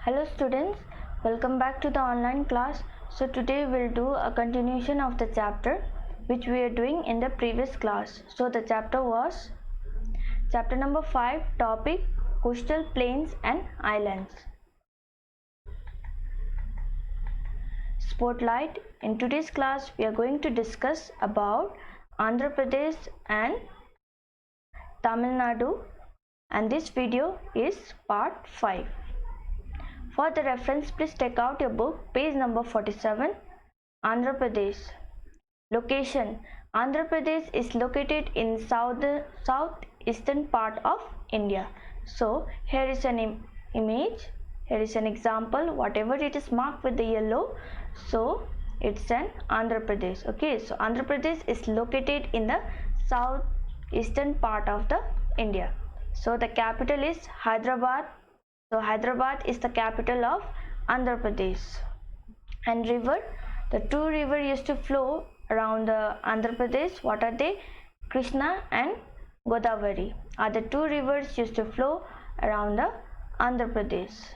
Hello students, welcome back to the online class. So today we'll do a continuation of the chapter which we are doing in the previous class. So the chapter was chapter number 5, topic coastal plains and islands. Spotlight. In today's class we are going to discuss about Andhra Pradesh and Tamil Nadu, and this video is part 5. For the reference, please take out your book, page number 47, Andhra Pradesh. Location. Andhra Pradesh is located in southeastern part of India. So, here is an image, here is an example, whatever it is marked with the yellow, so it's an Andhra Pradesh. Okay, so Andhra Pradesh is located in the southeastern part of the India. So, the capital is Hyderabad. So Hyderabad is the capital of Andhra Pradesh. And river, the two rivers used to flow around the Andhra Pradesh. What are they? Krishna and Godavari are the two rivers used to flow around the Andhra Pradesh.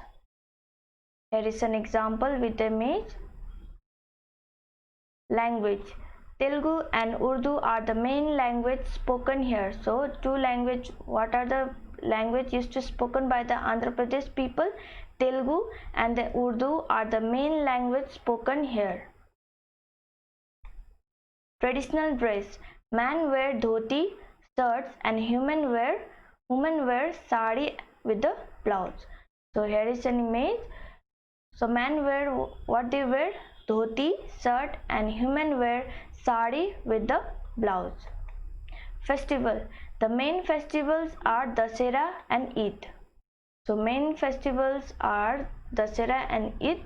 Here is an example with the image. Language. Telugu and Urdu are the main language spoken here. So two language, what are the language used to spoken by the Andhra Pradesh people? Telugu and the Urdu are the main language spoken here. Traditional dress. Man wear dhoti, shirts, and women wear sari with the blouse. So here is an image. So man wear, what they wear? Dhoti, shirt, and women wear sari with the blouse. Festival. The main festivals are Dussehra and Eid. So main festivals are Dussehra and Eid.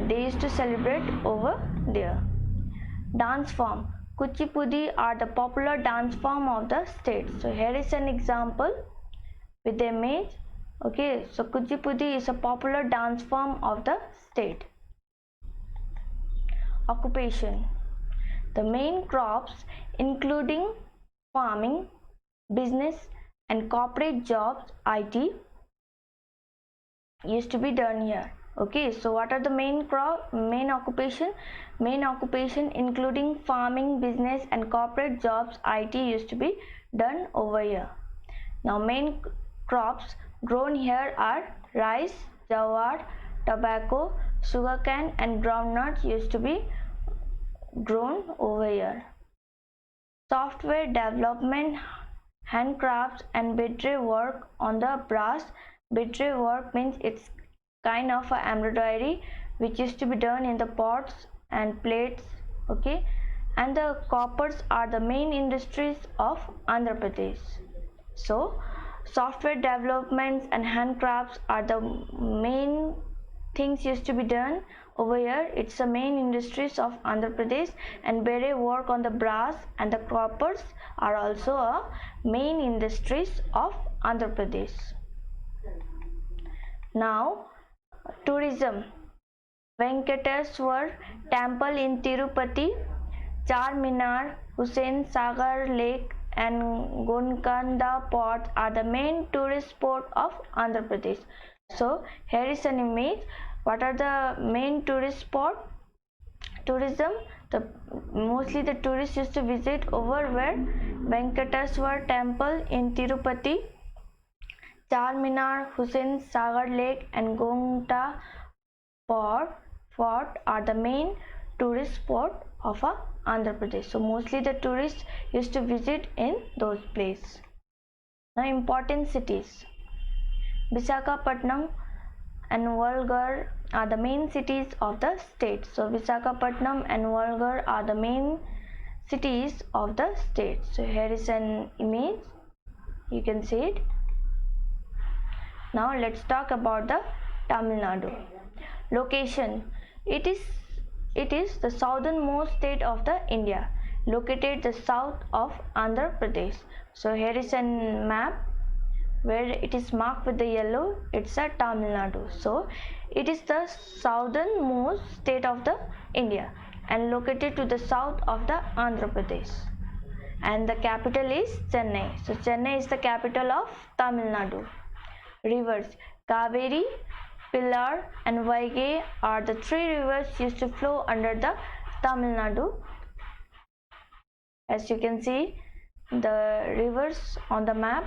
They used to celebrate over there. Dance form. Kuchipudi are the popular dance form of the state. So here is an example with the image. Okay, so Kuchipudi is a popular dance form of the state. Occupation. The main crops including farming, business and corporate jobs, IT, used to be done here. Okay, so what are the main occupation? Main occupation including farming, business and corporate jobs, IT, used to be done over here. Now main crops grown here are rice, jawar, tobacco, sugarcane and groundnuts used to be grown over here. Software development, handcrafts and beadry work on the brass. Beadry work means it's kind of a embroidery which used to be done in the pots and plates. Okay, and the coppers are the main industries of Andhra Pradesh. So software developments and handcrafts are the main things used to be done over here. It's the main industries of Andhra Pradesh, and beadry work on the brass and the coppers are also a main industries of Andhra Pradesh. Now tourism. Venkateswar temple in Tirupati, Charminar, Hussain Sagar Lake and Golconda Port are the main tourist spot of Andhra Pradesh. So here is an image. What are the main tourist spot? Tourism. Mostly the tourists used to visit over where? Venkateswar temple in Tirupati, Charminar, Hussain Sagar Lake and Golconda Fort are the main tourist spot of Andhra Pradesh. So mostly the tourists used to visit in those places. Now important cities. Visakhapatnam and Walghar are the main cities of the state. So Visakhapatnam and Walghar are the main cities of the state. So here is an image, you can see it. Now let's talk about the Tamil Nadu. Location. It is the southernmost state of the India, located the south of Andhra Pradesh. So here is a map where it is marked with the yellow, it's a Tamil Nadu. So it is the southernmost state of the India and located to the south of the Andhra Pradesh, and the capital is Chennai. So Chennai is the capital of Tamil Nadu. Rivers. Kaveri, Pillar and Vaigai are the three rivers used to flow under the Tamil Nadu. As you can see the rivers on the map.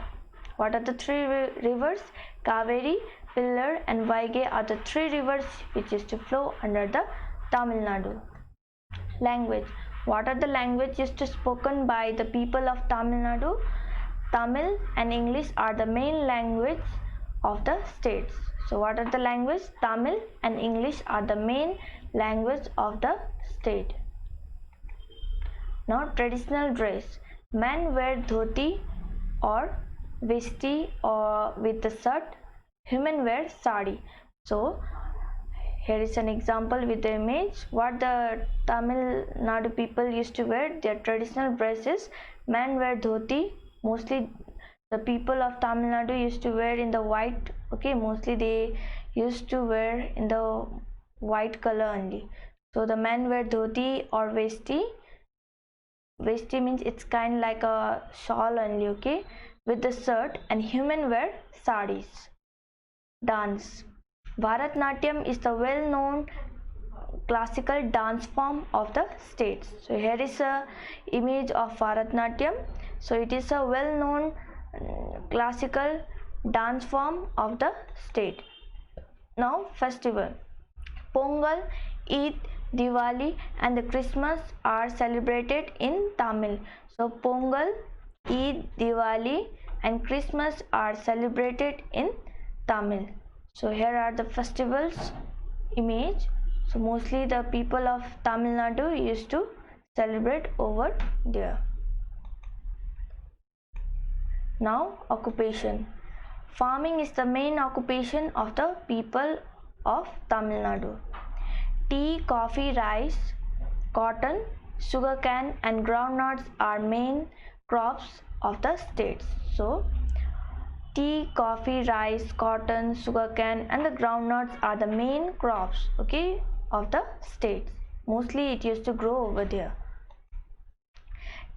What are the three rivers? Kaveri, Pillar and Vaigai are the three rivers which used to flow under the Tamil Nadu. Language. What are the languages spoken by the people of Tamil Nadu? Tamil and English are the main language of the states. So what are the languages? Tamil and English are the main language of the state. Now traditional dress. Men wear dhoti or vesti or with the shirt. Women wear sari. So here is an example with the image. What the Tamil Nadu people used to wear, their traditional dresses. Men wear dhoti. Mostly the people of Tamil Nadu used to wear in the white. Okay, mostly they used to wear in the white color only. So the men wear dhoti or vesti. Vesti means it's kind like a shawl only, okay, with the shirt, and women wear saris. Dance. Bharatnatyam is the well-known classical dance form of the states. So here is a image of Bharatnatyam. So it is a well-known classical dance form of the state. Now festival. Pongal, Eid, Diwali and the Christmas are celebrated in Tamil. So Pongal, Eid, Diwali and Christmas are celebrated in Tamil. So here are the festivals image. So mostly the people of Tamil Nadu used to celebrate over there. Now occupation. Farming is the main occupation of the people of Tamil Nadu. Tea, coffee, rice, cotton, sugarcane and groundnuts are main crops of the states. So tea, coffee, rice, cotton, sugarcane and the groundnuts are the main crops, okay, of the states. Mostly it used to grow over there.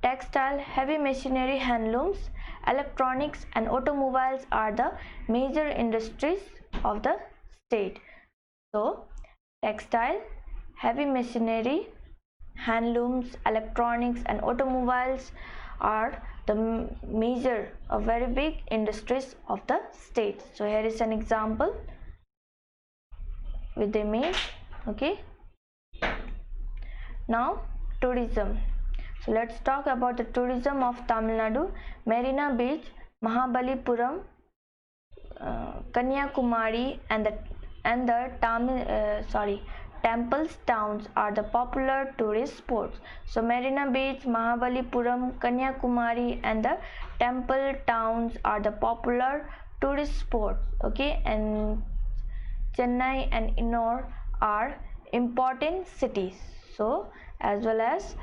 Textile, heavy machinery, handlooms, electronics and automobiles are the major industries of the state. So textile, heavy machinery, handlooms, electronics and automobiles are the major or very big industries of the state. So here is an example with the image, okay. Now tourism. So let's talk about the tourism of Tamil Nadu. Marina Beach, Mahabalipuram, Kanyakumari and the temples towns are the popular tourist spots. So Marina Beach, Mahabalipuram, Kanyakumari and the temple towns are the popular tourist spots, okay, and Chennai and Ennore are important cities. So as well as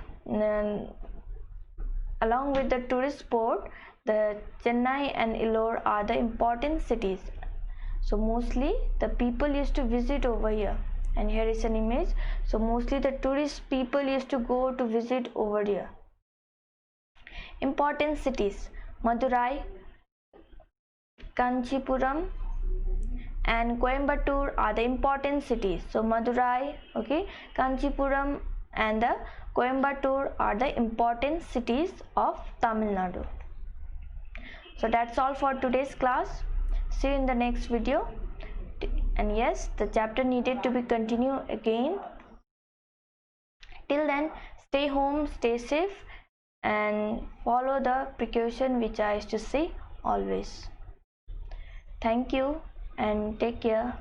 along with the tourist spot, the Chennai and Ellore are the important cities. So mostly the people used to visit over here, and here is an image. So mostly the tourist people used to go to visit over here. Important cities: Madurai, Kanchipuram and Coimbatore are the important cities. So Madurai, okay, Kanchipuram and the Coimbatore are the important cities of Tamil Nadu. So that's all for today's class. See you in the next video. And yes, the chapter needed to be continued again. Till then, stay home, stay safe and follow the precaution which I used to say always. Thank you and take care.